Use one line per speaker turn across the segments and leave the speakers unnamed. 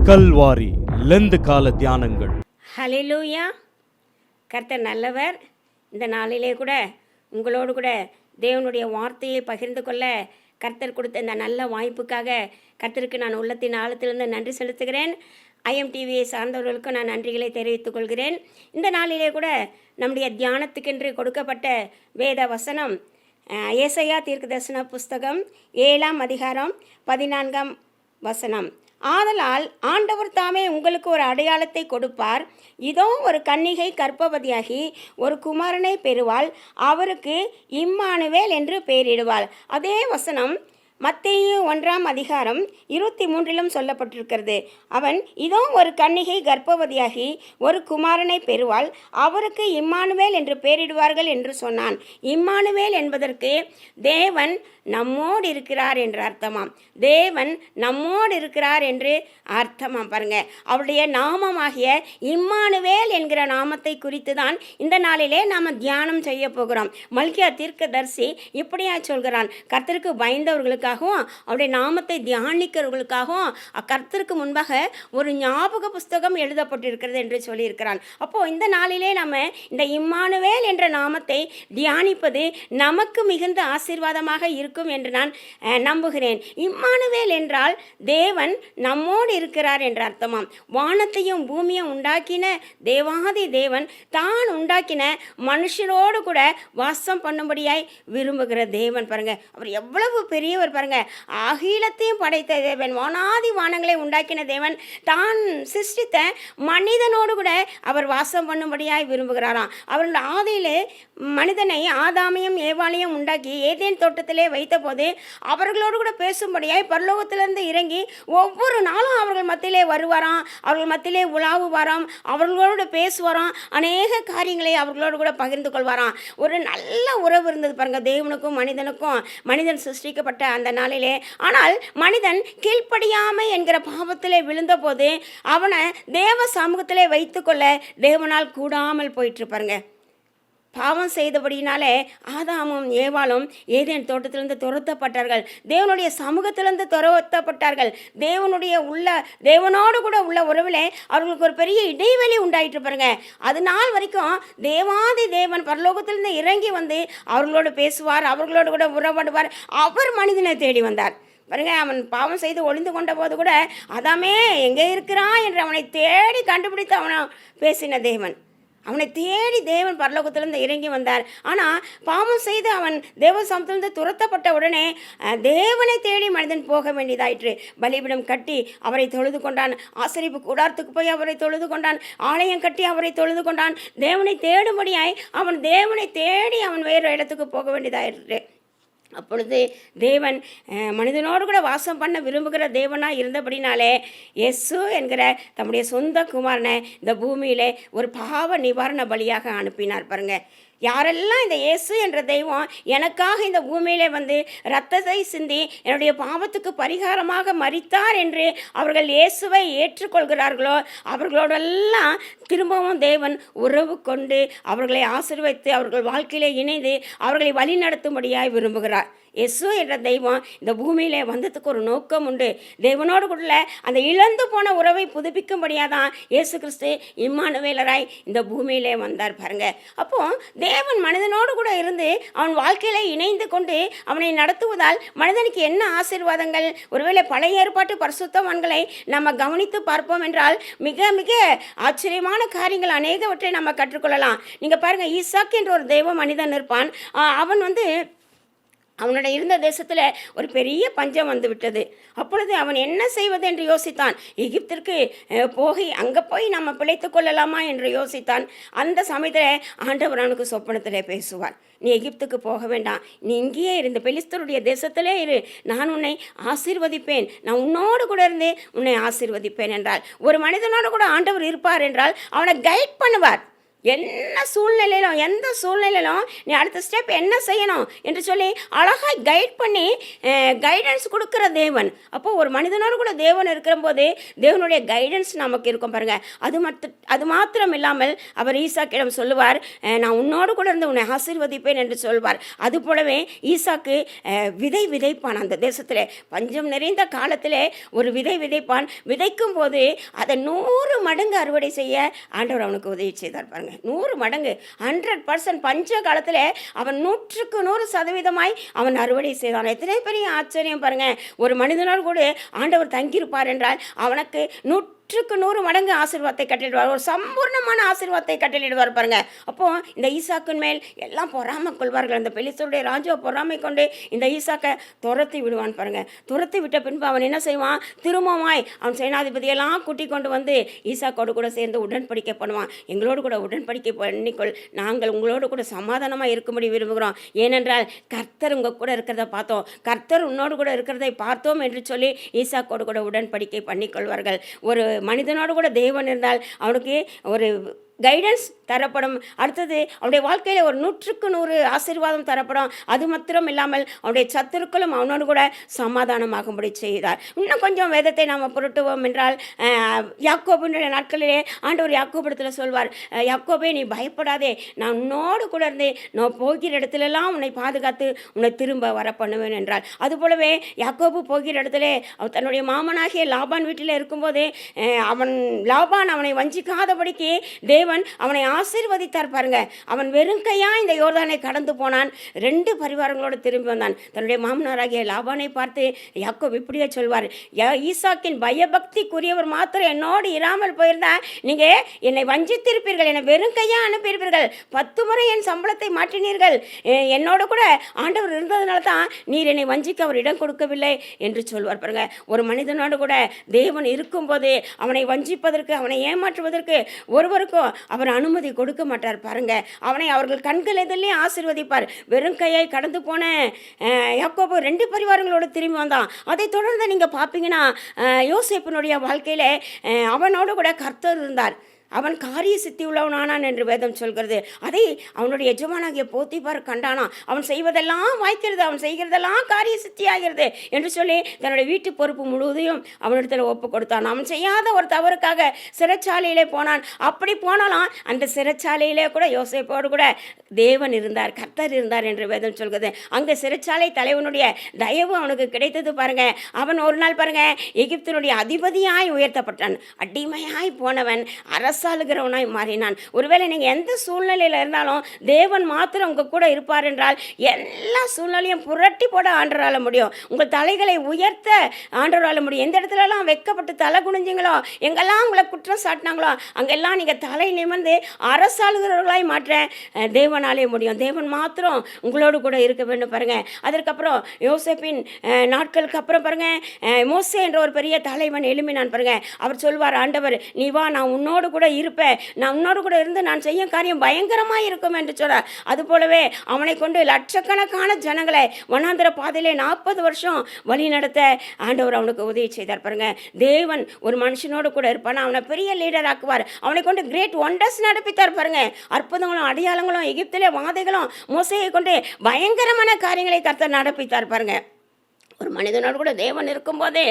Kalvari Lent கால தியானங்கள்.
ஹல்லேலூயா. கர்த்தர் நல்லவர். இந்த நாளிலே கூட உங்களோடு கூட தேவனுடைய வார்த்தையை பகிர்ந்து கொள்ள கர்த்தர் கொடுத்த இந்த நல்ல வாய்ப்புக்காக கர்த்தருக்கு நான் உள்ளத்தின் ஆழத்திலிருந்து நன்றி செலுத்துகிறேன். IMTVயை சார்ந்தவர்களுக்கும் நான் நன்றிகளை தெரிவித்துக் கொள்கிறேன். இந்த நாளிலே கூட நம்முடைய தியானத்துக்கென்று கொடுக்கப்பட்ட வேத வசனம் ஏசாயா தீர்க்கதரிசன புஸ்தகம் 7ஆம் அதிகாரம் 14ஆம் வசனம். ஆதலால் ஆண்டவர் தாமே உங்களுக்கு ஒரு அடையாளத்தை கொடுப்பார். இதோ ஒரு கன்னிகை கர்ப்பவதியாகி ஒரு குமாரனை பெறுவாள். அவருக்கு இம்மானுவேல் என்று பெயரிடுவாள். அதே வசனம் மத்தேயு 1ஆம் அதிகாரம் 23 சொல்லப்பட்டிருக்கிறது. அவன் இதோ ஒரு கன்னிகை கர்ப்பவதியாகி ஒரு குமாரனை பெறுவாள். அவருக்கு இம்மானுவேல் என்று பெயரிடுவார்கள் என்று சொன்னான். இம்மானுவேல் என்பதற்கு தேவன் நம்மோடு இருக்கிறார் என்று அர்த்தமாம். தேவன் நம்மோடு இருக்கிறார் என்று அர்த்தமாம். பாருங்க, அவருடைய நாமமாகிய இம்மானுவேல் என்கிற நாமத்தை குறித்து தான் இந்த நாளிலே நாம் தியானம் செய்ய போகிறோம். மல்கியா தீர்க்கதரிசி இப்படியா சொல்கிறான், கர்த்தருக்கு பயந்தவர்களுக்காகவும் அவருடைய நாமத்தை தியானிக்கிறவர்களுக்காகவும் கர்த்தருக்கு முன்பாக ஒரு ஞாபக புஸ்தகம் எழுதப்பட்டிருக்கிறது என்று சொல்லியிருக்கிறான். அப்போது இந்த நாளிலே நம்ம இந்த இம்மானுவேல் என்ற நாமத்தை தியானிப்பது நமக்கு மிகுந்த ஆசீர்வாதமாக இருக்கும் என்று நான் நம்புகிறேன். இம்மானுவேல் என்றால் தேவன் நம்மோடு இருக்கிறார் என்ற அர்த்தமாம். வானத்தையும் பூமியும் உண்டாக்கின தேவாதி தேவன் தான் உண்டாக்கின மனுஷரோடு கூட வாசம் பண்ணும்படியாய் விரும்புகிற தேவன். பாருங்க, அவர் எவ்வளவு பெரியவர் பாருங்க. அகிலத்தையும் படைத்த தேவன், வானாதி வானங்களை உண்டாக்கின தேவன் தான் சிருஷ்டித்த மனிதனோடு கூட அவர் வாசம் பண்ணும்படியாய் விரும்புகிறாராம். அவர்கள் ஆதியிலே மனிதனை ஆதாமையும் ஏவாளையும் உண்டாக்கி ஏதேன் தோட்டத்திலே வைத்தபோது அவர்களோடு கூட பேசும்படியாய் பரலோகத்திலிருந்து இறங்கி ஒவ்வொரு நாளும் அவர்கள் மத்தியிலே வருவாராம், அவர்கள் மத்தியிலே உலாவுவாராம், அவர்களோடு பேசுவாராம், அநேக காரியங்களை அவர்களோடு கூட பகிர்ந்து கொள்வாராம். ஒரு நல்ல உறவு இருந்தது பாருங்க தேவனுக்கும் மனிதனுக்கும். மனிதன் சிருஷ்டிக்கப்பட்ட அந்த நாளிலே, ஆனால் மனிதன் கீழ்ப்படியாமை என்கிற பாவத்திலே விழுந்த போது அவனை தேவ சமூகத்திலே வைத்துக்கொள்ள தேவனால் கூடாமல் போயிட்டு பாருங்க. பாவம் செய்தபடினாலே ஆதாமும் ஏவாளும் ஏதேன் தோட்டத்திலிருந்து துரத்தப்பட்டார்கள். தேவனுடைய சமூகத்திலிருந்து துரத்தப்பட்டார்கள். தேவனோடு கூட உள்ள உறவிலே அவர்களுக்கு ஒரு பெரிய இடைவெளி உண்டாயிட்டு பாருங்க. அது நாள் வரைக்கும் தேவாதி தேவன் பரலோகத்திலிருந்து இறங்கி வந்து அவர்களோடு பேசுவார், அவர்களோடு கூட உறவாடுவார். அவர் மனிதனை தேடி வந்தார் பாருங்க. அவன் பாவம் செய்து ஒளிந்து கொண்ட போது கூட அதாமே எங்கே இருக்கிறான் என்று அவனை தேடி கண்டுபிடித்து அவனை பேசின தேவன். அவனை தேடி தேவன் பரலோகத்திலிருந்து இறங்கி வந்தார். ஆனால் பாவம் செய்து அவன் தேவ சமூகத்திலிருந்து துரத்தப்பட்ட உடனே தேவனை தேடி மனிதன் போக வேண்டியதாயிற்று. பலிபீடம் கட்டி அவரை தொழுது கொண்டான். ஆசரிப்பு கூடாரத்துக்கு போய் அவரை தொழுது கொண்டான். ஆலயம் கட்டி அவரை தொழுது கொண்டான். தேவனை தேடும்படியாய் அவன் தேவனை தேடி அவன் வேறு இடத்துக்கு போக வேண்டியதாயிற்று. அப்பொழுது தேவன் மனிதனோடு கூட வாசம் பண்ண விரும்புகிற தேவனாக இருந்தபடினாலே இயேசு என்கிற தம்முடைய சொந்த குமாரனை இந்த பூமியிலே ஒரு பாவ நிவாரண பலியாக அனுப்பினார் பாருங்க. யாரெல்லாம் இந்த இயேசு என்ற தெய்வம் எனக்காக இந்த பூமியிலே வந்து இரத்தத்தை சிந்தி என்னுடைய பாவத்துக்கு பரிகாரமாக மரித்தார் என்று அவர்கள் இயேசுவை ஏற்றுக்கொள்கிறார்களோ அவர்களோடெல்லாம் திரும்பவும் தேவன் உறவு கொண்டு அவர்களை ஆசீர்வதித்து அவர்கள் வாழ்க்கையிலே இணைந்து அவர்களை வழி நடத்தும்படியாய் விரும்புகிறார். இயேசு என்ற தெய்வம் இந்த பூமியிலே வந்ததுக்கு ஒரு நோக்கம் உண்டு. தேவனோடு கூட அந்த இழந்து போன உறவை புதுப்பிக்கும்படியாக தான் இயேசு கிறிஸ்து இம்மானுவேலராய் இந்த பூமியிலே வந்தார் பாருங்க. அப்போ தேவன் மனிதனோடு கூட இருந்து அவன் வாழ்க்கையில இணைந்து கொண்டு அவனை நடத்துவதால் மனிதனுக்கு என்ன ஆசீர்வாதங்கள்? ஒருவேளை பழைய ஏற்பாட்டு பரிசுத்தவான்களை நம்ம கவனித்து பார்ப்போம் என்றால் மிக மிக ஆச்சரியமான காரியங்கள் அநேகவற்றை நம்ம கற்றுக்கொள்ளலாம். நீங்கள் பாருங்கள், ஈசாக்கு என்ற ஒரு தெய்வ மனிதன் இருப்பான். அவன் அவனோட இருந்த தேசத்தில் ஒரு பெரிய பஞ்சம் வந்து விட்டது. அப்பொழுது அவன் என்ன செய்வது என்று யோசித்தான். எகிப்திற்கு அங்கே போய் நம்ம பிழைத்து கொள்ளலாமா என்று யோசித்தான். அந்த சமயத்தில் ஆண்டவர் அவனுக்கு சொப்பனத்திலே பேசுவார், நீ எகிப்துக்கு போக வேண்டாம், நீ இங்கேயே இருந்து பெலிஸ்தருடைய தேசத்திலே இரு, நான் உன்னை ஆசீர்வதிப்பேன், நான் உன்னோடு கூட இருந்து உன்னை ஆசீர்வதிப்பேன் என்றால். ஒரு மனிதனோடு கூட ஆண்டவர் இருப்பார் என்றால் அவனை கைட் பண்ணுவார். என்ன சூழ்நிலையிலும் எந்த சூழ்நிலையிலும் நீ அடுத்த ஸ்டெப் என்ன செய்யணும் என்று சொல்லி அழகாக கைட் பண்ணி கைடன்ஸ் கொடுக்குற தேவன். அப்போது ஒரு மனிதனோடு கூட தேவன் இருக்கிறபோது தேவனுடைய கைடன்ஸ் நமக்கு இருக்கும் பாருங்கள். அது மாத்திரம் இல்லாமல் அவர் ஈசாக்கிடம் சொல்லுவார், நான் உன்னோடு கூட இருந்து உன்னை ஆசீர்வதிப்பேன் என்று சொல்வார். அது போலவே ஈசாக்கு விதைப்பான். அந்த தேசத்தில் பஞ்சம் நிறைந்த காலத்திலே ஒரு விதைப்பான். விதைக்கும் போது அதை 100 மடங்கு அறுவடை செய்ய ஆண்டவர் அவனுக்கு உதவி செய்தார் பாருங்க. 100 மடங்கு 100% பஞ்ச காலத்தில் அவன் 100% அவன் அறுவடை செய்தான். எத்தனை பெரிய ஆச்சரியம் பாருங்க. ஒரு மனிதனோடு கூட ஆண்டவர் தங்கியிருப்பார் என்றால் அவனுக்கு 100 மடங்கு ஆசீர்வாதத்தை கட்டளிடுவார். ஒரு சம்பூர்ணமான ஆசீர்வாதத்தை கட்டளிடுவார் பாருங்க. அப்போது இந்த ஈசாக்கின் மேல் எல்லாம் பொறாமை கொள்வார்கள். அந்த பெலிஸ்தருடைய ராஜா பொறாமை கொண்டு இந்த ஈசாக்கை துரத்தி விடுவான் பாருங்க. துரத்தி விட்ட பின்பு அவன் என்ன செய்வான், திரும்பமாய் அவன் சேனாதிபதியெல்லாம் கூட்டிக் கொண்டு வந்து ஈசாக்கோடு கூட சேர்ந்து உடன்படிக்கை பண்ணுவான். எங்களோடு கூட உடன்படிக்கை பண்ணிக்கொள், நாங்கள் உங்களோடு கூட சமாதானமாக இருக்கும்படி விரும்புகிறோம். ஏனென்றால் கர்த்தர் உங்கள் கூட இருக்கிறத பார்த்தோம், கர்த்தர் உன்னோடு கூட இருக்கிறதை பார்த்தோம் என்று சொல்லி ஈசாக்கோடு கூட உடன்படிக்கை பண்ணிக்கொள்வார்கள். ஒரு மனிதனோடு கூட தேவன் இருந்தால் அவனுக்கு ஒரு கைடன்ஸ் தரப்படும். அடுத்தது அவனுடைய வாழ்க்கையில் ஒரு 100% ஆசீர்வாதம் தரப்படும். அது மாத்திரம் இல்லாமல் அவனுடைய சத்துருக்களும் அவனோடு கூட சமாதானமாகும்படி செய்தார். இன்னும் கொஞ்சம் வேதத்தை நாம் புரட்டுவோம் என்றால் யாக்கோபுடைய நாட்களிலே ஆண்டவர் யாக்கோபிடத்தில் சொல்வார், யாக்கோபே நீ பயப்படாதே, நான் உன்னோடு கூட இருந்து நான் போகிற இடத்துலலாம் உன்னை பாதுகாத்து உன்னை திரும்ப வர பண்ணுவேன் என்றார். அதுபோலவே யாக்கோபு போகிற இடத்துல அவர் தன்னுடைய மாமனாகிய லாபான் வீட்டில் இருக்கும்போதே லாபான் அவனை வஞ்சிக்காதபடிக்கு தேவன் அவனை ஆசீர்வதித்தார் பாருங்க. அவன் வெறுங்கையா இந்த யோர்தானை கடந்து போனான். 2 பரிவாரங்களோடு திரும்பி வந்தான். தன்னுடைய மாமனாராகிய லாபானை பார்த்து யாக்கோபு இப்படியே சொல்வார், ஈசாக்கின் பயபக்திக்குரியவர் மாத்திரம் என்னோடு இராமல் போயிருந்தா நீங்க என்னை வஞ்சித்திருப்பீர்கள், என்னை வெறுங்கையா அனுப்பியிருப்பீர்கள், 10 முறை என் சம்பளத்தை மாற்றினீர்கள், என்னோட கூட ஆண்டவர் இருந்ததுனால தான் நீர் என்னை வஞ்சிக்க அவர் இடம் கொடுக்கவில்லை என்று சொல்வார் பாருங்க. ஒரு மனிதனோடு கூட தேவன் இருக்கும்போது அவனை வஞ்சிப்பதற்கு அவனை ஏமாற்றுவதற்கு ஒருவருக்கும் அவர் அனுமதி கொடுக்க மாட்டார் பாருங்க. அவனை அவர்கள் கண்கள் எதிலே ஆசீர்வதிப்பார். வெறும் கையை கடந்து போன யாக்கோபு 2 பரிவாரங்களோடு திரும்பி வந்தான். அதை தொடர்ந்து நீங்கள் பார்ப்பீங்கன்னா யோசேப்பினுடைய வாழ்க்கையில் அவனோடு கூட கர்த்தர் இருந்தார். அவன் காரிய சித்தி உள்ளவனானான் என்று வேதம் சொல்கிறது. அதை அவனுடைய எஜமானாகிய போத்திபார் கண்டானா. அவன் செய்வதெல்லாம் வாய்க்கிறது, அவன் செய்கிறதெல்லாம் காரிய சித்தி ஆகிறது என்று சொல்லி தன்னுடைய வீட்டு பொறுப்பு முழுவதையும் அவனிடத்தில் ஒப்பு கொடுத்தான். அவன் செய்யாத ஒரு தவறுக்காக சிறைச்சாலையிலே போனான். அப்படி போனாலும் அந்த சிறைச்சாலையிலே கூட யோசேப்போடு கூட தேவன் இருந்தார், கர்த்தர் இருந்தார் என்று வேதம் சொல்கிறது. அங்கே சிறைச்சாலை தலைவனுடைய தயவு அவனுக்கு கிடைத்தது பாருங்க. அவன் ஒரு நாள் பாருங்க எகிப்தினுடைய அதிபதியாய் உயர்த்தப்பட்டான். அடிமையாய் போனவன் அரசாளுகிறவனாய் மாறினான். ஒருவேளை நீங்கள் எந்த சூழ்நிலையில் இருந்தாலும் தேவன் மாத்திரம் உங்கள் கூட இருப்பார் என்றால் எல்லா சூழ்நிலையும் புரட்டி போட ஆண்டவரால முடியும். உங்கள் தலைகளை உயர்த்த ஆண்டவரால முடியும். எந்த இடத்துலலாம் வெட்கப்பட்டு தலை குனிஞ்சிங்களோ, எங்கெல்லாம் உங்களை குற்றம் சாட்டினாங்களோ அங்கெல்லாம் நீங்கள் தலை நிமிர்ந்து அரசாளுகிறவர்களாய் மாற்ற தேவனாலே முடியும். தேவன் மாத்திரம் உங்களோடு கூட இருக்க வேண்டும் பாருங்க. அதற்கப்புறம் யோசேப்பின் நாட்களுக்கு அப்புறம் பாருங்க மோசே என்ற ஒரு பெரிய தலைவன் எழும்பினான் பாருங்க. அவர் சொல்வார், ஆண்டவர் நீ வா, நான் உன்னோடு கூட இருப்பேன், நான் உன்னோடு கூட இருந்து நான் செய்யும் காரியம் பயங்கரமாக இருக்கும் என்று சொல்றார். அதுபோலவே அவனை கொண்டு லட்சக்கணக்கான ஜனங்களை வனாந்திர பாதையிலே 40 வருஷம் வழி நடத்த ஆண்டவர் அவனுக்கு உதவி செய்தார் பாருங்க. தேவன் ஒரு மனுஷனோடு கூட இருப்பான், அவனை பெரிய லீடர் ஆக்குவார். அவனை கொண்டு கிரேட் ஒண்டர்ஸ் நடப்பித்தார் பாருங்க. அற்புதங்களும் அடையாளங்களும் எகிப்திலே வாதைகளும் மோசேயை கொண்டு பயங்கரமான காரியங்களை கர்த்தர் நடப்பித்தார் பாருங்க. ஒரு மனிதனோடு கூட தேவன் இருக்கும்போதே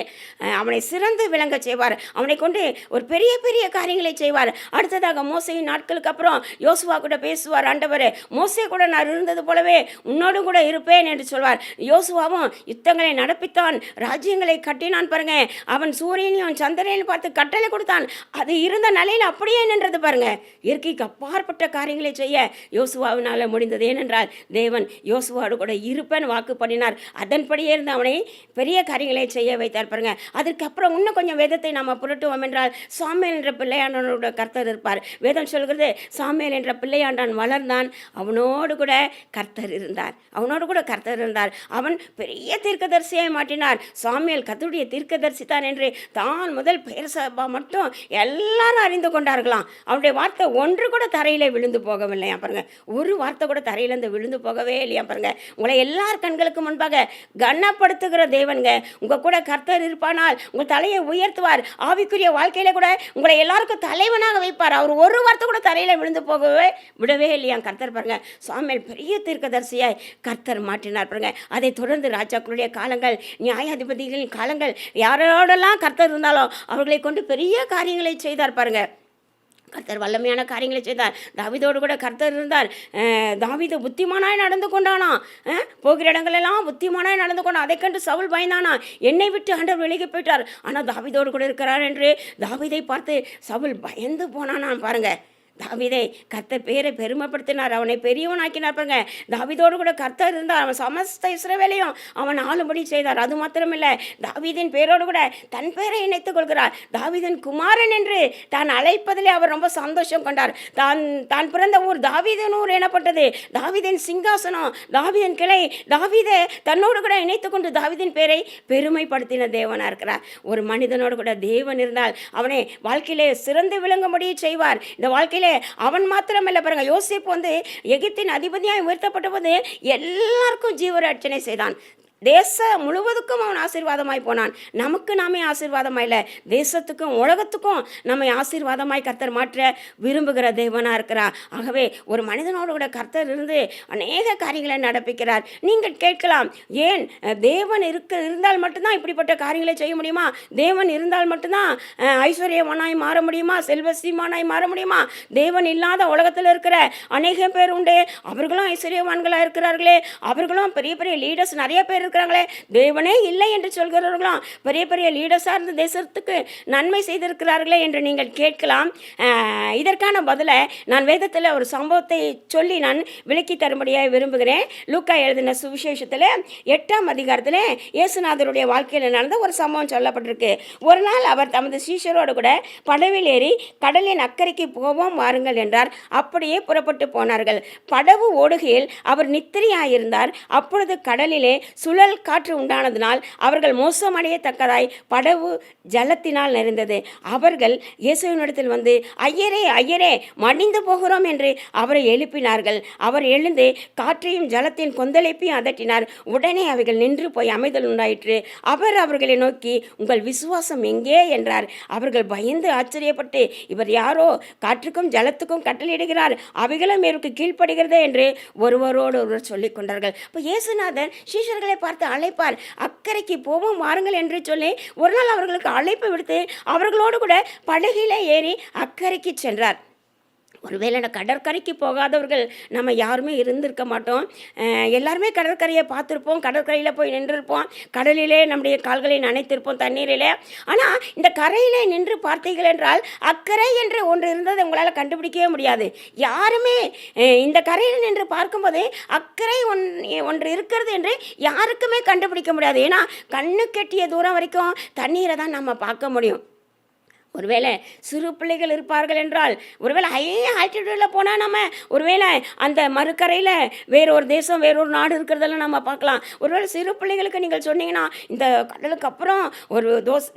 அவனை சிறந்து விளங்க செய்வார். அவனை கொண்டு ஒரு பெரிய பெரிய காரியங்களை செய்வார். அடுத்ததாக மோசையின் நாட்களுக்கு அப்புறம் யோசுவா கூட பேசுவார், ஆண்டவரே மோசே கூட நான் இருந்தது போலவே உன்னோடு கூட இருப்பேன் என்று சொல்வார். யோசுவாவும் யுத்தங்களை நடப்பித்தான், ராஜ்யங்களை கட்டினான் பாருங்க. அவன் சூரியனையும் சந்திரனையும் பார்த்து கட்டளை கொடுத்தான். அது இருந்த நிலையில் அப்படியே நின்றது பாருங்க. இயற்கைக்கு அப்பாற்பட்ட காரியங்களை செய்ய யோசுவாவினால் முடிந்தது. ஏனென்றால் தேவன் யோசுவாவோடு கூட இருப்பேன் வாக்கு பண்ணினார். அதன்படியே இருந்து அவனை பெரிய காரியங்களை செய்ய வைத்தார் பாருங்க. அதுக்கப்புறம் இன்னும் கொஞ்சம் வேதத்தை நாம் புரட்டுவோம் என்றால் சாமுவேல் என்ற பிள்ளையாண்டனோட கர்த்தர் இருப்பார். வேதம் சொல்கிறது, சாமுவேல் என்ற பிள்ளையாண்டான் வளர்ந்தான், அவனோடு கூட கர்த்தர் இருந்தார், அவனோடு கூட கர்த்தர் இருந்தார். அவன் பெரிய தீர்க்கதரிசியாய் மாற்றினார். சாமுவேல் கர்த்தருடைய தீர்க்கதரிசி தான் என்று தான் முதல் பெயர் சபா மட்டும் எல்லாரும் அறிந்து கொண்டார்களாம். அவனுடைய வார்த்தை ஒன்று கூட தரையிலே விழுந்து போகவில்லையா பாருங்க. ஒரு வார்த்தை கூட தரையிலேருந்து விழுந்து போகவே இல்லையா பாருங்க. உங்களை எல்லார் கண்களுக்கு முன்பாக கனப்படுத்த உயர்த்துகிற தேவனுங்க. உங்கள் கூட கர்த்தர் இருப்பானால் உங்கள் தலையை உயர்த்துவார். ஆவிக்குரிய வாழ்க்கையில் கூட உங்களை எல்லாருக்கும் தலைவனாக வைப்பார். அவர் ஒரு வார்த்தை கூட தரையில் விழுந்து போகவே விடவே இல்லையா கர்த்தர் பாருங்க. சாமுவேல் பெரிய தீர்க்கதரிசியாய் கர்த்தர் மாற்றினார் பாருங்க. அதை தொடர்ந்து ராஜாக்களுடைய காலங்கள், நியாயாதிபதிகளின் காலங்கள், யாரோடெல்லாம் கர்த்தர் இருந்தாலும் அவர்களை கொண்டு பெரிய காரியங்களை செய்தார் பாருங்க. கர்த்தர் வல்லமையான காரியங்களை செய்தார். தாவீதோடு கூட கர்த்தர் இருந்தார். தாவீது புத்திமானாய் நடந்து கொண்டானா, போகிற இடங்களெல்லாம் புத்திமானாய் நடந்து கொண்டான். அதை கண்டு சவுல் பயந்தானா, என்னை விட்டு ஆண்டவர் விலகி போயிட்டார், ஆனால் தாவீதோடு கூட இருக்கிறார் என்று தாவீதை பார்த்து சவுல் பயந்து போனானான் பாருங்க. தாவீதை கர்த்தர் பேரை பெருமைப்படுத்தினார், அவனை பெரியவனாக்கினார் பாருங்க. தாவீதோடு கூட கர்த்தர் இருந்தார். அவன் சமஸ்த இஸ்ரவேலையும் அவன் ஆளும்படி செய்தார். அது மாத்திரமில்லை, தாவீதின் பேரோடு கூட தன் பேரை இணைத்துக் கொள்கிறார். தாவீதின் குமாரன் என்று தான் அழைப்பதிலே அவர் ரொம்ப சந்தோஷம் கொண்டார். தான் பிறந்த ஊர் தாவீதின் ஊர் எனப்பட்டது. தாவீதின் சிங்காசனம், தாவீதின் கிளை, தாவீதை தன்னோடு கூட இணைத்துக் கொண்டு தாவீதின் பேரை பெருமைப்படுத்தின தேவனாக இருக்கிறார். ஒரு மனிதனோடு கூட தேவன் இருந்தால் அவனை வாழ்க்கையிலே சிறந்து விளங்கும்படி செய்வார். இந்த வாழ்க்கையில் அவன் மாத்திரமல்ல பாருங்க, யோசேப்பு எகிப்தின் அதிபதியாய் உயர்த்தப்பட்ட போது எல்லாருக்கும் ஜீவரட்சணை செய்தான். தேசம் முழுவதுக்கும் அவன் ஆசீர்வாதமாய் போனான். நமக்கு நாமே ஆசீர்வாதமாய் இல்லை, தேசத்துக்கும் உலகத்துக்கும் நம்மை ஆசீர்வாதமாய் கர்த்தர் மாற்ற விரும்புகிற தேவனாக இருக்கிறார். ஆகவே ஒரு மனிதனோடு கூட கர்த்தர் இருந்து அநேக காரியங்களை நடப்பிக்கிறார். நீங்கள் கேட்கலாம், ஏன் தேவன் இருந்தால் மட்டும்தான் இப்படிப்பட்ட காரியங்களை செய்ய முடியுமா? தேவன் இருந்தால் மட்டும்தான் ஐஸ்வர்யவானாய் மாற முடியுமா? செல்வசீமானாய் மாற முடியுமா? தேவன் இல்லாத உலகத்தில் இருக்கிற அநேக பேர் உண்டு, அவர்களும் ஐஸ்வர்யவான்களாக இருக்கிறார்களே, அவர்களும் பெரிய பெரிய லீடர்ஸ் நிறைய பேர் இருக்கிறாங்களே. தேவனே இல்லை என்று சொல்கிறவர்களும் பெரிய பெரிய லீடர்ஸாக இருந்த தேசத்துக்கு நன்மை செய்திருக்கிறார்களே என்று நீங்கள் கேட்கலாம். இதற்கான பதிலை நான் வேதத்தில் ஒரு சம்பவத்தை சொல்லி நான் விளக்கி தரும்படியாக விரும்புகிறேன். லூக்கா எழுதின சுவிசேஷத்தில் 8ஆம் அதிகாரத்தில் இயேசுநாதருடைய வாழ்க்கையில் நடந்த ஒரு சம்பவம் சொல்லப்பட்டிருக்கு. ஒரு நாள் அவர் தமது சீஷரோடு கூட படவில் ஏறி கடலின் அக்கறைக்கு போவோம் வாருங்கள் என்றார். அப்படியே புறப்பட்டு போனார்கள். படவு ஓடுகையில் அவர் நித்திரையாயிருந்தார். அப்பொழுது கடலிலே சுழல் காற்று உண்டானதினால் அவர்கள் மோசமடையத்தக்கதாய் படவு ஜலத்தினால் நிறைந்தது. அவர்கள் இயேசுவினிடத்தில் வந்து, ஐயரே ஐயரே, மடிந்து போகிறோம் என்று அவரை எழுப்பினார்கள். அவர் எழுந்து காற்றையும் ஜலத்தின் கொந்தளிப்பையும் அதட்டினார். உடனே அவைகள் நின்று போய் அமைதல் உண்டாயிற்று. அவர் அவர்களை நோக்கி, உங்கள் விசுவாசம் எங்கே என்றார். அவர்கள் பயந்து ஆச்சரியப்பட்டு, இவர் யாரோ காற்றுக்கும் ஜலத்துக்கும் கட்டளையிடுகிறார், அவைகளும் இவருக்கு கீழ்ப்படுகிறதே என்று ஒருவரோடு ஒருவர் சொல்லிக் கொண்டார்கள். இப்போ இயேசுநாதர் சீஷர்களை பார்த்து அழைப்பார். அக்கறைக்கு போவோம் வாருங்கள் என்று சொல்லி ஒரு நாள் அவர்களுக்கு அழைப்பு விடுத்து அவர்களோடு கூட படகிலே ஏறி அக்கறைக்கு சென்றார். ஒருவேளை கடற்கரைக்கு போகாதவர்கள் நம்ம யாருமே இருந்திருக்க மாட்டோம். எல்லாருமே கடற்கரையை பார்த்துருப்போம், கடற்கரையில் போய் நின்றுருப்போம், கடலிலே நம்முடைய கால்களை நனைத்திருப்போம் தண்ணீரிலே. ஆனால் இந்த கரையிலே நின்று பார்த்தீர்கள் என்றால் அக்கறை என்று ஒன்று இருந்ததை உங்களால் கண்டுபிடிக்கவே முடியாது. யாருமே இந்த கரையில் நின்று பார்க்கும்போது அக்கறை ஒன்று இருக்கிறது என்று யாருக்குமே கண்டுபிடிக்க முடியாது. ஏன்னா கண்ணு கெட்டிய தூரம் வரைக்கும் தண்ணீரை தான் நம்ம பார்க்க முடியும். ஒருவேளை சிறு பிள்ளைகள் இருப்பார்கள் என்றால், ஒருவேளை ஹை ஆல்டிடியூடில் போனால் நம்ம ஒருவேளை அந்த மறுக்கரையில் வேறொரு தேசம் வேறொரு நாடு இருக்கிறதெல்லாம் நம்ம பார்க்கலாம். ஒருவேளை சிறு பிள்ளைகளுக்கு நீங்கள் சொன்னீங்கன்னா, இந்த கடலுக்கு அப்புறம் ஒரு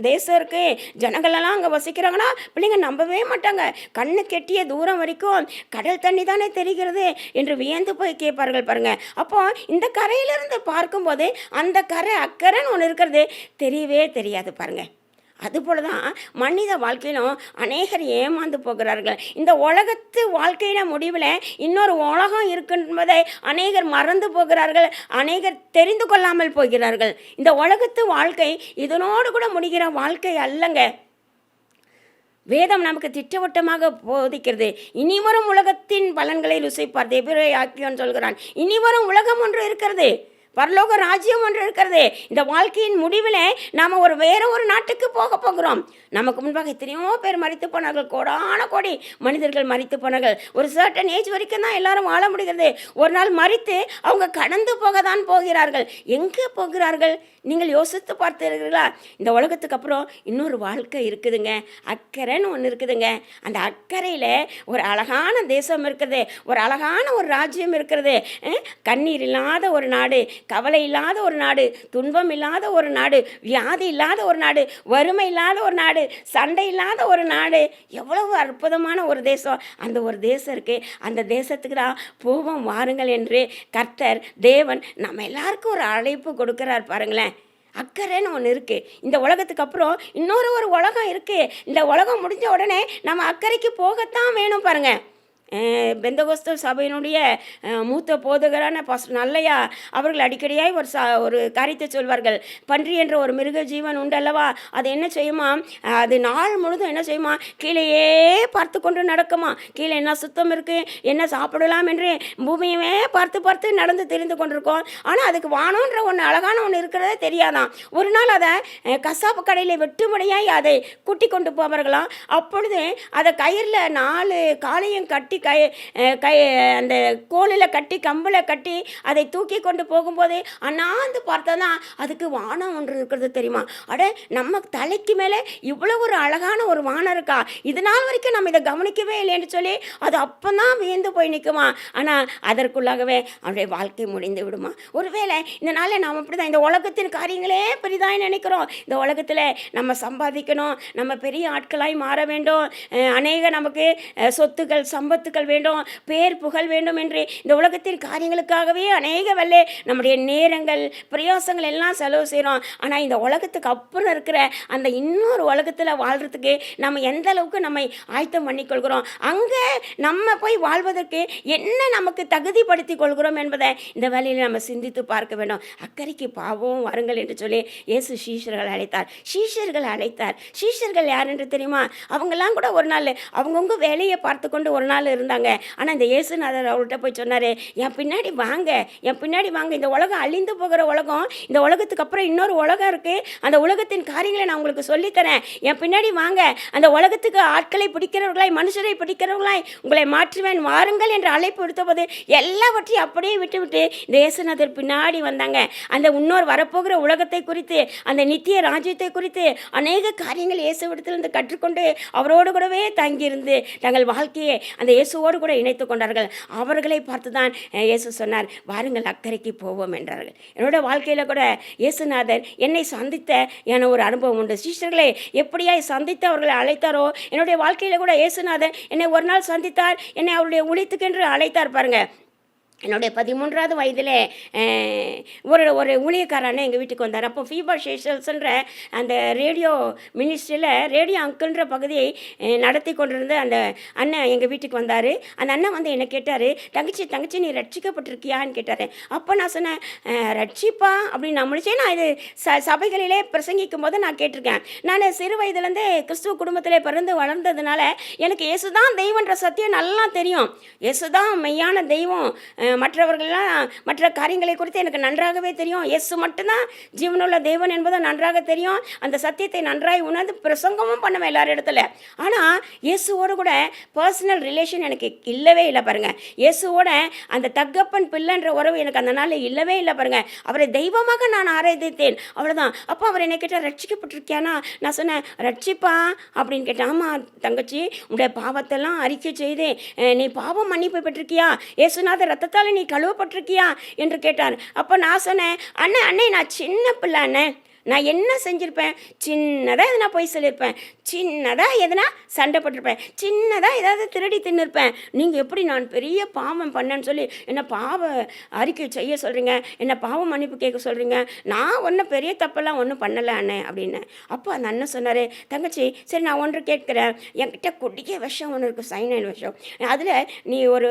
தேசம் இருக்குது, ஜனங்களெல்லாம் அங்கே வசிக்கிறாங்கன்னா பிள்ளைங்க நம்பவே மாட்டாங்க. கண்ணு கெட்டிய தூரம் வரைக்கும் கடல் தண்ணி தானே தெரிகிறது என்று வியந்து போய் கேட்பார்கள் பாருங்கள். அப்போ இந்த கரையிலிருந்து பார்க்கும்போது அந்த கரை அக்கறைன்னு ஒன்று இருக்கிறது தெரியவே தெரியாது பாருங்கள். அதுபோல தான் மனித வாழ்க்கையிலும் அநேகர் ஏமாந்து போகிறார்கள். இந்த உலகத்து வாழ்க்கையின முடிவில் இன்னொரு உலகம் இருக்குன்பதை அநேகர் மறந்து போகிறார்கள், அநேகர் தெரிந்து கொள்ளாமல் போகிறார்கள். இந்த உலகத்து வாழ்க்கை இதனோடு கூட முடிகிற வாழ்க்கை அல்லங்க. வேதம் நமக்கு திட்டவட்டமாக போதிக்கிறது. இனிவரும் உலகத்தின் பலன்களை ருசிப்பார். எபிரேயர் சொல்கிறான், இனிவரும் உலகம் ஒன்று இருக்கிறது, பரலோக ராஜ்யம் ஒன்று இருக்கிறது. இந்த வாழ்க்கையின் முடிவில் நாம் வேற ஒரு நாட்டுக்கு போகிறோம். நமக்கு முன்பாக எத்தனையோ பேர் மரித்து போனார்கள், கோடான கோடி மனிதர்கள் மரித்து போனார்கள். ஒரு சர்டன் ஏஜ் வரைக்கும் தான் எல்லாரும் வாழ முடிகிறது. ஒரு நாள் மரித்து அவங்க கடந்து போக தான் போகிறார்கள். எங்கே போகிறார்கள்? நீங்கள் யோசித்து பார்த்துருக்கிறீர்களா? இந்த உலகத்துக்கு அப்புறம் இன்னொரு வாழ்க்கை இருக்குதுங்க, அக்கறைன்னு ஒன்று இருக்குதுங்க. அந்த அக்கறையில் ஒரு அழகான தேசம் இருக்குது, ஒரு அழகான ஒரு ராஜ்யம் இருக்கிறது. கண்ணீர் இல்லாத ஒரு நாடு, கவலை இல்லாத ஒரு நாடு, துன்பம் இல்லாத ஒரு நாடு, வியாதி இல்லாத ஒரு நாடு, வறுமை இல்லாத ஒரு நாடு, சண்டை இல்லாத ஒரு நாடு. எவ்வளவு அற்புதமான ஒரு தேசம். அந்த ஒரு தேசம் இருக்குது. அந்த தேசத்துக்கு தான் போவோம் வாருங்கள் என்று கர்த்தர் தேவன் நம்ம எல்லாருக்கும் ஒரு அழைப்பு கொடுக்குறார் பாருங்களேன். அக்கறைன்னு ஒன்று இருக்குது. இந்த உலகத்துக்கு அப்புறம் ஒரு உலகம் இருக்குது. இந்த உலகம் முடிஞ்ச உடனே நம்ம அக்கறைக்கு போகத்தான் வேணும் பாருங்கள். பெந்தகோஸ்து சபையினுடைய மூத்த போதகரான பாஸ்டர் நல்லையா அவர்கள் அடிக்கடியாய் ஒரு காரியத்தை சொல்வார்கள். பன்றி என்ற ஒரு மிருக ஜீவன் உண்டல்லவா, அது என்ன செய்யுமா, அது நாள் முழுதும் என்ன செய்யுமா, கீழேயே பார்த்து கொண்டு நடக்குமா. கீழே என்ன சுத்தம் இருக்குது, என்ன சாப்பிடலாம் என்று பூமியவே பார்த்து பார்த்து நடந்து தெரிந்து கொண்டிருக்கோம். ஆனால் அதுக்கு வானோன்ற ஒன்று அழகான ஒன்று இருக்கிறதே தெரியாதான். ஒரு நாள் அதை கசாப்பு கடையில் வெட்டுமுடையாய் அதை குட்டி கொண்டு போவார்களாம். அப்பொழுது அதை கயிறில் 4 காலையும் கட்டி அந்த கோலில் கட்டி கம்பில் கட்டி அதை தூக்கி கொண்டு போகும்போது அண்ணாந்து பார்த்தா தான் அதுக்கு வானம் ஒன்று இருக்கிறது தெரியுமா. நம்ம தலைக்கு மேலே இவ்வளோ ஒரு அழகான ஒரு வானம் இருக்கா, இது நாள் வரைக்கும் நம்ம இதை கவனிக்கவே இல்லைன்னு சொல்லி அது அப்போ தான் வியந்து போய் நிற்குமா. ஆனால் அதற்குள்ளாகவே அவருடைய வாழ்க்கை முடிந்து விடுமா. ஒருவேளை இந்த நாளில் நாம் அப்படி தான் இந்த உலகத்தின் காரியங்களே பெரிதாய் நினைக்கிறோம். இந்த உலகத்தில் நம்ம சம்பாதிக்கணும், நம்ம பெரிய ஆட்களாய் மாற வேண்டும், அநேக நமக்கு சொத்துக்கள் சம்பத்துக்கள் வேண்டும், பேர் புகழ் வேண்டும் என்று இந்த உலகத்தின் காரியங்களுக்காகவே அநேக வெள்ளை நம்முடைய நேரங்கள் பிரயாசங்கள் எல்லாம் செலவு செய்கிறோம். ஆனால் இந்த உலகத்துக்கு அப்புறம் இருக்கிற அந்த இன்னொரு உலகத்தில் வாழ்கிறதுக்கு நம்ம எந்த அளவுக்கு நம்மை ஆயத்தம் பண்ணிக்கொள்கிறோம், அங்கே நம்ம போய் வாழ்வதற்கு என்ன நமக்கு தகுதிப்படுத்தி கொள்கிறோம் என்பதை இந்த வேலையில் நம்ம சிந்தித்து பார்க்க வேண்டும். அக்கறைக்கு பாவம் வாருங்கள் என்று சொல்லி இயேசு சீஷர்கள் அழைத்தார். சீஷர்கள் யார் என்று தெரியுமா. அவங்கெல்லாம் கூட ஒரு நாள் அவங்கவுங்க வேலையை பார்த்து கொண்டு ஒரு நாள் இருந்தாங்க. ஆனால் இந்த இயேசுநாதர் அவர்கிட்ட போய் சொன்னார், என் பின்னாடி வாங்க, இந்த உலகம் அழிந்து போகிற உலகம், இந்த உலகத்துக்கு அப்புறம் இன்னொரு உலகம் இருக்குது, அந்த உலகத்தின் காரியங்களை நான் உங்களுக்கு சொல்லித்தரேன், என் பின்னாடி வாங்க, அந்த உலகத்துக்கு ஆட்களை பிடிக்கிறவர்களாய் மனுஷரை பிடிக்கிறவர்களாய் உங்களை மாற்றுவேன், வாருங்கள் என்று அழைப்பு விடுத்தபோது எல்லாவற்றையும் அப்படியே விட்டுவிட்டு இந்த இயேசுநாதர் பின்னாடி வந்தாங்க. அந்த இன்னொரு வரப்போகிற உலகத்தை குறித்து, அந்த நித்திய ராஜ்யத்தை குறித்து அநேக காரியங்கள் இயேசுவிடத்திலிருந்து கற்றுக்கொண்டு அவரோடு கூடவே தங்கியிருந்து தங்கள் வாழ்க்கையை அந்த இயேசுவோடு கூட இணைத்து கொண்டார்கள். அவர்களை பார்த்து தான் இயேசு சொன்னார், வாருங்கள் அக்கறைக்கு போவோம் என்றார்கள். என்னோட வாழ்க்கையில் கூட இயேசுநாதர் என்னை சந்தித்த என ஒரு அனுபவம் உண்டு. சீஷர்களை எப்படியாய் சந்தித்து அவர்களை அழைத்தாரோ, என்னுடைய வாழ்க்கையில் கூட இயேசுநாதர் என்னை ஒரு நாள் சந்தித்தார், என்னை அவருடைய ஊழியத்துக்கென்று அழைத்தார் பாருங்கள். என்னுடைய 13வது வயதில் ஒரு ஊழியக்காரனை எங்கள் வீட்டுக்கு வந்தார். அப்போ ஃபீபா சேஷல்ஸ்ன்ற அந்த ரேடியோ மினிஸ்ட்ரியில் ரேடியோ அங்கிள்ன்ற பகுதியை நடத்தி கொண்டிருந்த அந்த அண்ணன் எங்கள் வீட்டுக்கு வந்தார். அந்த அண்ணன் வந்து என்னை கேட்டார், தங்கச்சி நீ ரட்சிக்கப்பட்டிருக்கியான்னு கேட்டார். அப்போ நான் சொன்னேன், ரட்சிப்பா அப்படின்னு நான் முடிச்சேன். நான் இது சபைகளிலே பிரசங்கிக்கும் போது நான் கேட்டிருக்கேன். நான் சிறு வயதுலேருந்து கிறிஸ்துவ குடும்பத்திலே பிறந்து வளர்ந்ததுனால எனக்கு இயேசுதான் தெய்வன்ற சத்தியம் நல்லா தெரியும். இயேசுதான் மெய்யான தெய்வம், மற்றவர்கள்லாம் மற்ற காரியங்களை குறித்து எனக்கு நன்றாகவே தெரியும். இயேசு மட்டும்தான் ஜீவனுள்ள தேவன் என்பதும் நன்றாக தெரியும். அந்த சத்தியத்தை நன்றாய் உணர்ந்து பிரசங்கமும் பண்ணுவேன் எல்லார் இடத்துல. ஆனால் இயேசுவோடு கூட பர்சனல் ரிலேஷன் எனக்கு இல்லவே இல்லை பாருங்கள். இயேசுவோட அந்த தகப்பன் பிள்ளைன்ற உறவு எனக்கு அந்த நாளில் இல்லவே இல்லை பாருங்கள். அவரை தெய்வமாக நான் ஆராதித்தேன், அவ்வளோதான். அப்போ அவர் என்னை கேட்டால் ரட்சிக்கப்பட்டிருக்கியானா, நான் சொன்னேன் ரட்சிப்பா அப்படின்னு கேட்டேன். ஆமாம் தங்கச்சி, உடைய பாவத்தெல்லாம் அறிக்கை செய்து நீ பாவம் மன்னிப்பு பெற்றிருக்கியா, இயேசுநாதர் ரத்தத்தால் நீ கழுவப்பட்டிருக்கியா என்று கேட்டார். அப்போ நான் சொன்னேன், அண்ணே நான் சின்ன பிள்ளை அண்ணே, நான் என்ன செஞ்சுருப்பேன், சின்னதாக எதுனா போய் சொல்லியிருப்பேன், சின்னதாக எதுனா சண்டை போட்டிருப்பேன், சின்னதாக ஏதாவது திருடி தின்னுருப்பேன். நீங்கள் எப்படி நான் பெரிய பாவம் பண்ணேன்னு சொல்லி என்னை பாவ அறிக்கை செய்ய சொல்கிறீங்க, என்னை பாவம் மன்னிப்பு கேட்க சொல்கிறீங்க, நான் ஒன்றும் பெரிய தப்பெல்லாம் ஒன்றும் பண்ணலை அண்ணே அப்படின்னு. அப்போ அந்த அண்ணன் சொன்னார், தங்கச்சி சரி நான் ஒன்று கேட்குறேன், என்கிட்ட கொடிய விஷம் ஒன்று இருக்குது, சைனைன் விஷம், அதில் நீ ஒரு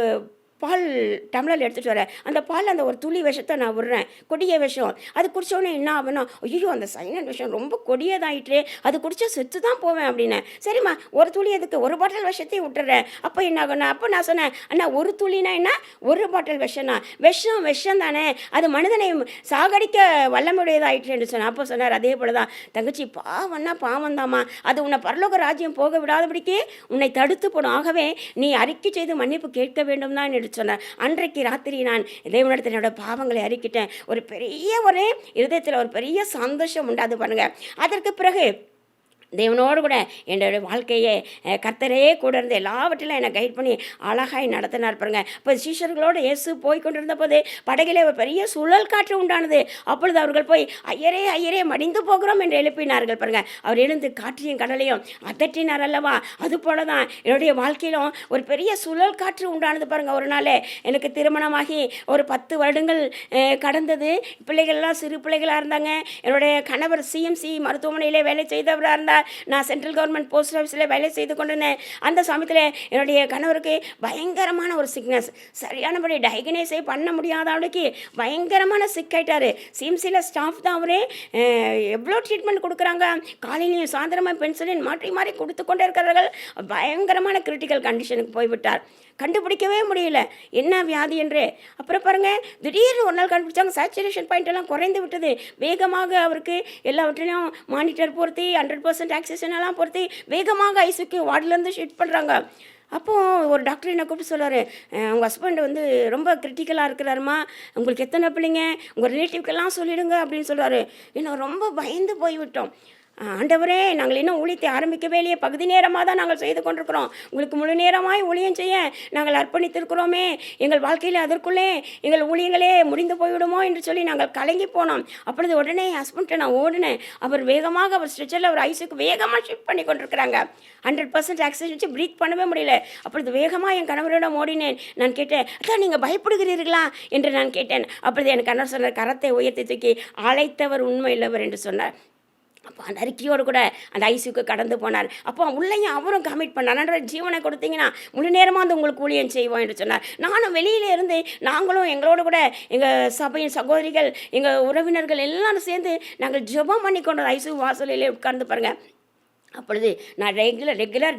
பால் டம்ளர் எடுத்துகிட்டு வரேன், அந்த பால் அந்த ஒரு துளி விஷத்தை நான் விடுறேன், கொடிய விஷம், அது குடித்தோடனே என்ன ஆகுனா, ஐயோ அந்த சைனன் விஷம் ரொம்ப கொடியதாயிட்டு, அது குடித்தா செத்து தான் போவேன் அப்படின்னு. சரிம்மா ஒரு துளி எதுக்கு, ஒரு பாட்டில் விஷத்தையும் விட்டுறேன். அப்போ என்ன ஆகுனா, அப்போ நான் சொன்னேன், அண்ணா ஒரு துளினா என்ன, ஒரு பாட்டில் விஷம்னா, விஷம் தானே, அது மனிதனை சாகடிக்க வல்லமுடையதாயிட்டுன்னு சொன்னேன். அப்போ சொன்னார், அதே போல தான் தங்கச்சி, பாவம்னா பாவம் தாம்மா, அது உன்னை பரலோக ராஜ்யம் போக விடாதபடிக்கு உன்னை தடுத்து போடும், ஆகவே நீ அறிக்கை செய்து மன்னிப்பு கேட்க வேண்டும் தான் சொன்னார். அன்றைக்கு ராத்திரி நான் தேவனிடத்தில் என்னோட பாவங்களை அறிக்கிட்டேன். ஒரு இருதயத்தில் ஒரு பெரிய சந்தோஷம் உண்டாது பாருங்க. அதற்கு பிறகு தேவனோடு கூட என்னுடைய வாழ்க்கையை கர்த்தரே கூட இருந்து எல்லாவற்றிலும் என்னை கைட் பண்ணி அழகாய் நடத்தினார் பாருங்க. இப்போ சீஷர்களோடு இயேசு போய் கொண்டிருந்த போது படகிலே ஒரு பெரிய சுழல் காற்று உண்டானது. அப்பொழுது அவர்கள் போய் ஐயரே ஐயரே மடிந்து போகிறோம் என்று எழுப்பினார்கள் பாருங்க. அவர் எழுந்து காற்றையும் கடலையும் அதட்டினார் அல்லவா. அது போல தான் என்னுடைய வாழ்க்கையிலும் ஒரு பெரிய சுழல் காற்று உண்டானது பாருங்க. ஒரு நாள் எனக்கு திருமணமாகி ஒரு 10 வருடங்கள் கடந்தது. பிள்ளைகள்லாம் சிறு பிள்ளைகளாக இருந்தாங்க. என்னுடைய கணவர் சிஎம்சி மருத்துவமனையிலே வேலை செய்தவராக இருந்தார். நான் சென்ட்ரல் கவர்மெண்ட் போஸ்ட் ஆஃபீஸில் வேலை செய்து கொண்டிருந்தேன். அந்த சமயத்தில் என்னுடைய கணவருக்கு பயங்கரமான ஒரு சிக்னஸ், சரியானபடி டயக்னைஸே பண்ண முடியாத அளவுக்கு பயங்கரமான சிக்காயிட்டார். சிஎம்சியில் ஸ்டாஃப் தான் அவரே. எவ்வளோ ட்ரீட்மெண்ட் கொடுக்குறாங்க, காலையிலையும் சாயந்தரமாக பென்சிலின் மாற்றி மாறி கொடுத்து கொண்டே இருக்கிறார்கள். பயங்கரமான கிரிட்டிக்கல் கண்டிஷனுக்கு போய்விட்டார். கண்டுபிடிக்கவே முடியல என்ன வியாதி என்று. அப்புறம் பாருங்கள், திடீர்னு ஒரு நாள் கண்டுபிடிச்சாங்க. சேச்சுரேஷன் பாயிண்ட் எல்லாம் குறைந்து விட்டது. வேகமாக அவருக்கு எல்லாவற்றிலையும் மானிட்டர் பொருத்தி 100% ஆக்சிஜன் எல்லாம் பொருத்தி வேகமாக ஐசிக்கு வார்டிலேருந்து ஷிஃப்ட் பண்ணுறாங்க. அப்போது ஒரு டாக்டர் என்னை கூப்பிட்டு சொல்கிறார், உங்கள் ஹஸ்பண்ட் வந்து ரொம்ப கிரிட்டிக்கலாக இருக்கிறாருமா, உங்களுக்கு எத்தனை பிள்ளைங்க, உங்கள் ரிலேட்டிவ்க்கெல்லாம் சொல்லிவிடுங்க அப்படின்னு சொல்கிறாரு. இன்னும் ரொம்ப பயந்து போய்விட்டோம். ஆண்டவரே, நாங்கள் இன்னும் ஊழியத்தை ஆரம்பிக்கவே இல்லையே, பகுதி நேரமாக தான் நாங்கள் செய்து கொண்டிருக்கிறோம், உங்களுக்கு முழு நேரமாய் ஊழியம் செய்ய நாங்கள் அர்ப்பணித்திருக்கிறோமே, எங்கள் வாழ்க்கையில் அதற்குள்ளே எங்கள் ஊழியங்களே முடிந்து போய்விடுமோ என்று சொல்லி நாங்கள் கலங்கி போனோம். அப்பொழுது உடனே ஹஸ்பண்ட்டை நான் ஓடினேன். அவர் வேகமாக அவர் ஸ்ட்ரெச்சரில் அவர் ஐசிக்கு வேகமாக ஷிஃப்ட் பண்ணி கொண்டிருக்கிறாங்க. 100% ஆக்சிஜன் வச்சு ப்ரீத் பண்ணவே முடியல. அப்பொழுது வேகமாக என் கணவரிடம் ஓடினேன். நான் கேட்டேன், அதான் நீங்கள் பயப்படுகிறீர்களா என்று நான் கேட்டேன். அப்பொழுது என் கணவர் சொன்னார், கரத்தை உயர்த்தி தூக்கி அழைத்தவர் உண்மை இல்லவர் என்று சொன்னார். அப்போ அந்த அறிக்கையோடு கூட அந்த ஐசியூக்கு கடந்து போனார். அப்போ உள்ளேயும் அவரும் கமிட் பண்ணார், ஜீவனை கொடுத்தீங்கன்னா முழு நேரமாக வந்து உங்களுக்கு ஊழியம் செய்வோம் என்று சொன்னார். நானும் வெளியில இருந்து நாங்களும் எங்களோட கூட எங்கள் சபையின் சகோதரிகள் எங்கள் உறவினர்கள் எல்லாரும் சேர்ந்து நாங்கள் ஜெபம் பண்ணி கொண்டோம். ஐசியூ வாசலிலே உட்கார்ந்து பாருங்கள். அப்பொழுது நான் ரெகுலர்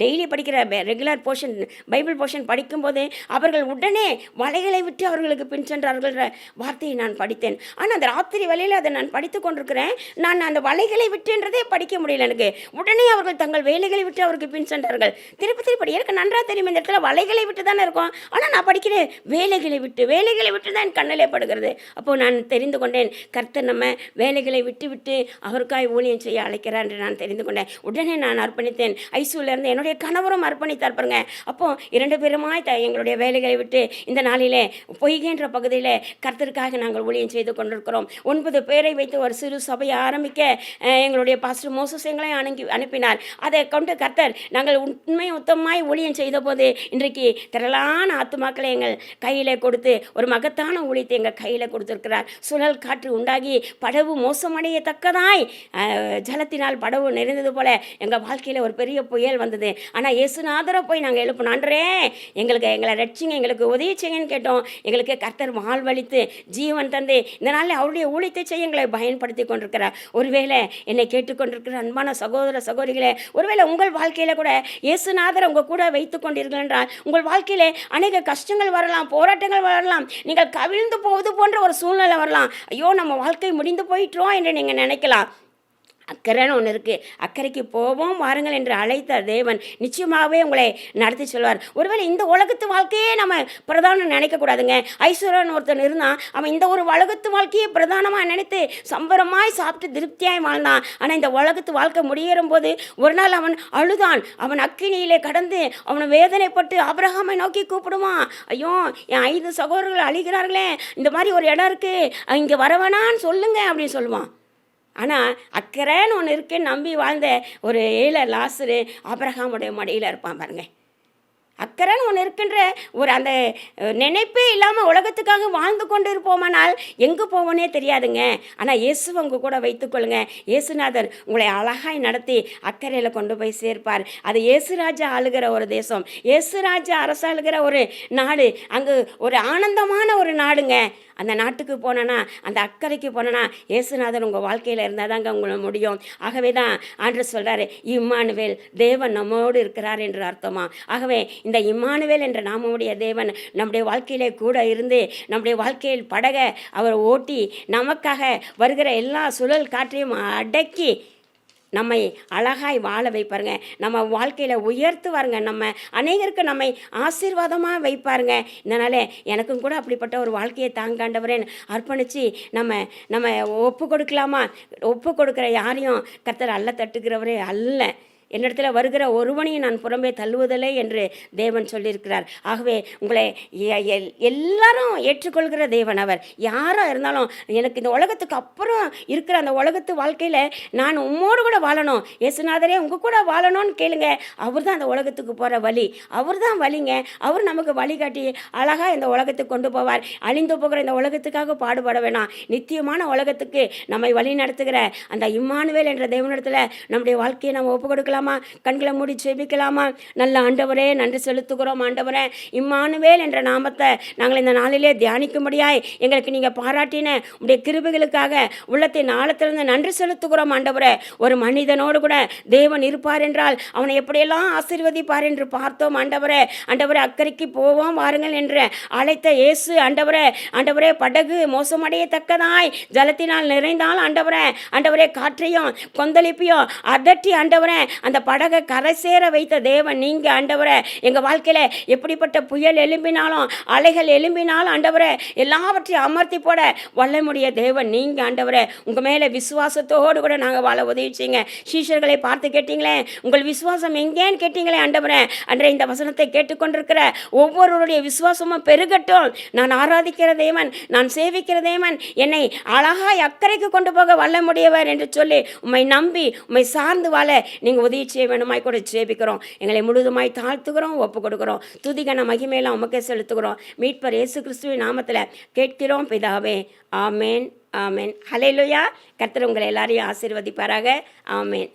டெய்லி படிக்கிற ரெகுலர் போர்ஷன் பைபிள் போர்ஷன் படிக்கும்போது அவர்கள் உடனே வலைகளை விட்டு அவர்களுக்கு பின் சென்றார்கள்ன்ற வார்த்தையை நான் படித்தேன். ஆனால் அந்த ராத்திரி வேளையில் அதை நான் படித்து கொண்டிருக்கிறேன். நான் அந்த வலைகளை விட்டுன்றதே படிக்க முடியல எனக்கு. உடனே அவர்கள் தங்கள் வேலைகளை விட்டு அவருக்கு பின் சென்றார்கள். திருப்பி படி, எனக்கு நன்றாக தெரியும் இந்த இடத்துல வலைகளை விட்டு தானே இருக்கும். ஆனால் நான் படிக்கிறேன் வேலைகளை விட்டு தான் என் கண்ணிலே படுகிறது. அப்போது நான் தெரிந்து கொண்டேன், கர்த்தர் நம்ம வேலைகளை விட்டு அவருக்காய் ஊழியம் செய்ய அழைக்கிறார் என்று நான் தெரிந்து கொண்டேன். உடனே நான் அர்ப்பணித்தேன். ஐசியூலேருந்து என்னுடைய கணவரும் அர்ப்பணித்தார் பாருங்க. அப்போ 2 பேருமாய் எங்களுடைய வேலைகளை விட்டு இந்த நாளிலே பொய்கின்ற பகுதியில் கர்த்தருக்காக நாங்கள் ஊழியம் செய்து கொண்டிருக்கிறோம். 9 பேரை வைத்து ஒரு சிறு சபையை ஆரம்பிக்க எங்களுடைய பாஸ்டர் மோசஸ் எங்களை அனுப்பினார். அதை கொண்டு கர்த்தர் நாங்கள் உண்மை உத்தமமாய் ஊழியம் செய்த போது இன்றைக்கு திரளான ஆத்துமாக்களை எங்கள் கையில் கொடுத்து ஒரு மகத்தான ஊழியத்தை எங்கள் கையில் கொடுத்திருக்கிறார். சுழல் காற்று உண்டாகி படகு மோசமடையத்தக்கதாய் ஜலத்தினால் படகு நிறைந்தது போல எங்கள் வாழ்க்கையில் ஒரு பெரிய புயல் வந்தது. ஆனால் இயேசுநாதரை போய் நாங்கள் எழுப்பணும், ஆண்டவரே எங்களை ரட்சிங்க, எங்களுக்கு உதவி செய்யுங்கன்னு கேட்டோம். எங்களுக்கு கர்த்தர் வாழ்வழித்து ஜீவன் தந்து இந்த நாளில் அவருடைய ஊழியத்தை செய்ய எங்களை பயன்படுத்தி கொண்டிருக்கிறார். ஒருவேளை என்னை கேட்டுக்கொண்டிருக்கிற அன்பான சகோதர சகோதரிகளே, ஒருவேளை உங்கள் வாழ்க்கையில் கூட இயேசுநாதரை உங்கள் கூட வைத்து கொண்டீர்கள் என்றால் உங்கள் வாழ்க்கையில் அநேக கஷ்டங்கள் வரலாம், போராட்டங்கள் வரலாம், நீங்கள் கவிழ்ந்து போவது போன்ற ஒரு சூழ்நிலை வரலாம். ஐயோ நம்ம வாழ்க்கை முடிந்து போயிட்டோம் என்று நீங்கள் நினைக்கலாம். அக்கறைன்னு ஒன்று இருக்குது. அக்கறைக்கு போவோம் வாருங்கள் என்று அழைத்த தேவன் நிச்சயமாகவே உங்களை நடத்தி சொல்வார். ஒருவேளை இந்த உலகத்து வாழ்க்கையே நம்ம பிரதானம் நினைக்கக்கூடாதுங்க. ஐஸ்வர்யன் ஒருத்தன் இருந்தான், அவன் இந்த ஒரு உலகத்து வாழ்க்கையே பிரதானமாக நினைத்து சம்பரமாய் சாப்பிட்டு திருப்தியாய் வாழ்ந்தான். ஆனால் இந்த உலகத்து வாழ்க்கை முடியேறும் போது ஒரு நாள் அவன் அழுதான். அவன் அக்கினியிலே கடந்து அவனை வேதனைப்பட்டு ஆபிரகாமை நோக்கி கூப்பிடுவான், ஐயோ என் 5 சகோதரர்கள் அழிகிறார்களே, இந்த மாதிரி ஒரு இடம் இருக்குது, இங்கே வரவேணான்னு சொல்லுங்க அப்படின்னு சொல்லுவான். ஆனால் அக்கறைன்னு ஒன்று இருக்குன்னு நம்பி வாழ்ந்த ஒரு ஏழை லாசரு ஆபிரகாமுடைய மடியில் இருப்பான் பாருங்க. அக்கறைன்னு ஒன்று இருக்குன்ற ஒரு அந்த நினைப்பே இல்லாமல் உலகத்துக்காக வாழ்ந்து கொண்டு இருப்போமானால் எங்கே போவோன்னே தெரியாதுங்க. ஆனால் இயேசு உங்க கூட வைத்துக்கொள்ளுங்க. இயேசுநாதர் உங்களை அழகாய் நடத்தி அக்கறையில் கொண்டு போய் சேர்ப்பார். அது இயேசுராஜா ஆளுகிற ஒரு தேசம், இயேசுராஜா அரசாளுகிற ஒரு நாடு, அங்கு ஒரு ஆனந்தமான ஒரு நாடுங்க. அந்த நாட்டுக்கு போனேன்னா, அந்த அக்கறைக்கு போனேன்னா இயேசுநாதர் உங்கள் வாழ்க்கையில் இருந்தால் தாங்க உங்களை முடியும். ஆகவே தான் ஆண்டவர் சொல்கிறாரு, இம்மானுவேல் தேவன் நம்மோடு இருக்கிறார் என்று அர்த்தமா. ஆகவே இந்த இம்மானுவேல் என்ற நாமமுடைய தேவன் நம்முடைய வாழ்க்கையிலே கூட இருந்து நம்முடைய வாழ்க்கையில் படக அவர் ஓட்டி நமக்காக வருகிற எல்லா சுழல் காற்றையும் அடக்கி நம்மை அழகாய் வாழ வைப்பாருங்க. நம்ம வாழ்க்கையில் உயர்த்துவாருங்க. நம்ம அநேகருக்கு நம்மை ஆசீர்வாதமாக வைப்பாருங்க. இதனால் எனக்கும் கூட அப்படிப்பட்ட ஒரு வாழ்க்கையை தாங்காண்டவரேன்னு அர்ப்பணித்து நம்ம ஒப்பு கொடுக்கலாமா? ஒப்பு கொடுக்குற யாரையும் கர்த்தர் அல்ல தட்டுகிறவரே அல்ல. என்னிடத்துல வருகிற ஒருவனையும் நான் புறம்பே தள்ளுவதில்லை என்று தேவன் சொல்லியிருக்கிறார். ஆகவே உங்களை எல்லாரும் ஏற்றுக்கொள்கிற தேவன் அவர். யாராக இருந்தாலும் எனக்கு இந்த உலகத்துக்கு அப்புறம் இருக்கிற அந்த உலகத்து வாழ்க்கையில் நான் உம்மோடு கூட வாழணும், இயேசுநாதரே உங்கள் கூட வாழணும்னு கேளுங்க. அவர் தான் அந்த உலகத்துக்கு போகிற வழி. அவர் தான் வழிங்க. அவர் நமக்கு வழிகாட்டி அழகாக இந்த உலகத்துக்கு கொண்டு போவார். அழிந்து போகிற இந்த உலகத்துக்காக பாடுபட வேணாம். நித்தியமான உலகத்துக்கு நம்மை வழி நடத்துகிற அந்த இம்மானுவேல் என்ற தேவனிடத்தில் நம்முடைய வாழ்க்கையை நம்ம ஒப்பு கொடுக்கலாமா? கண்களை மூடி ஜெபிக்கலாமா? நல்ல ஆண்டவரே, நன்றி செலுத்துகிறோம். ஆண்டவரே, இம்மானுவேல் என்ற நாமத்தை நாங்கள் இந்த நாளிலே தியானிக்கும்படியாய் எங்களுக்கு நீங்கள் பாராட்டின உடைய கிருபைகளுக்காக உள்ளத்தின் ஆழத்திலிருந்து நன்றி செலுத்துகிறோம். ஆண்டவரே, ஒரு மனிதனோடு கூட தேவன் இருப்பார் என்றால் அவனை எப்படியெல்லாம் ஆசீர்வதிப்பார் என்று பார்த்தோம். ஆண்டவரே, அக்கறைக்கு போவோம் வாருங்கள் என்று அழைத்த இயேசு ஆண்டவரே, படகு மோசமடையத்தக்கதாய் ஜலத்தினால் நிறைந்தால் ஆண்டவரே, காற்றையும் கொந்தளிப்பையும் அதட்டி அந்த படகை கரை சேர வைத்த தேவன் நீங்க. ஆண்டவரே, எங்க வாழ்க்கையில எப்படிப்பட்ட புயல் எழும்பினாலும் அலைகள் எழும்பினாலும் ஆண்டவரே, எல்லாவற்றையும் அமர்த்தி போட வல்லமுடைய தேவன் நீங்க. ஆண்டவரே, உங்க மேல விசுவாசத்தோடு கூட நாங்க வாழ உதவி செய்யுங்க. சீஷர்களை பார்த்து கேட்டீங்களே, உங்கள் விசுவாசம் எங்கேன்னு கேட்டீங்களே. ஆண்டவரே, இந்த வசனத்தை கேட்டுக்கொண்டிருக்கிற ஒவ்வொருவருடைய விசுவாசமும் பெருகட்டும். நான் ஆராதிக்கிற தேவன், நான் சேவிக்கிற தேவன் என்னை அழகாய் அக்கறைக்கு கொண்டு போக வல்லமுடையவர் என்று சொல்லி உம்மை நம்பி உம்மை சார்ந்து வாழ நீங்கள் உதவி செய்ய வேண்டுமாய் கூட ஜெபிக்கிறோம். எங்களை முழுதுமாய் தாழ்த்துகிறோம், ஒப்பு கொடுக்குறோம். துதிகன மகிமையெல்லாம் உமக்கே செலுத்துகிறோம். மீட்பர் இயேசு கிறிஸ்துவின் நாமத்தில் கேட்கிறோம் பிதாவே. ஆமேன், ஆமேன். ஹல்லேலூயா. கர்த்தர் உங்களை எல்லாரையும் ஆசீர்வதிப்பாராக. ஆமேன்.